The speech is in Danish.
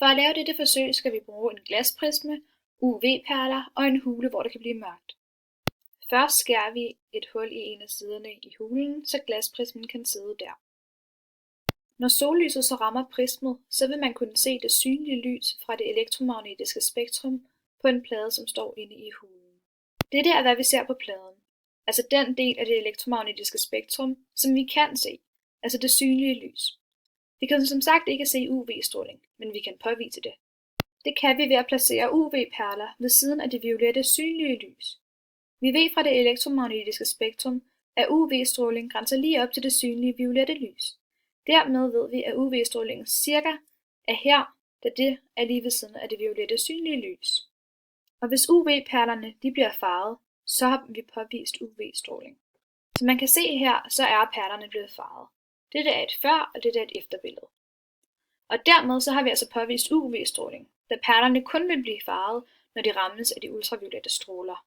For at lave dette forsøg skal vi bruge en glasprisme, UV-perler og en hule, hvor det kan blive mørkt. Først skærer vi et hul i en af siderne i hulen, så glasprismen kan sidde der. Når sollyset så rammer prismet, så vil man kunne se det synlige lys fra det elektromagnetiske spektrum på en plade, som står inde i hulen. Dette er, hvad vi ser på pladen, altså den del af det elektromagnetiske spektrum, som vi kan se, altså det synlige lys. Vi kan som sagt ikke se UV-stråling, men vi kan påvise det. Det kan vi ved at placere UV-perler ved siden af det violette synlige lys. Vi ved fra det elektromagnetiske spektrum, at UV-stråling grænser lige op til det synlige violette lys. Dermed ved vi, at UV-strålingen cirka er her, da det er lige ved siden af det violette synlige lys. Og hvis UV-perlerne bliver farvet, så har vi påvist UV-stråling. Som man kan se her, så er perlerne blevet farvet. Dette er et før, og dette er et efterbillede. Og dermed så har vi altså påvist UV-stråling, da perlerne kun vil blive farvet, når de rammes af de ultraviolette stråler.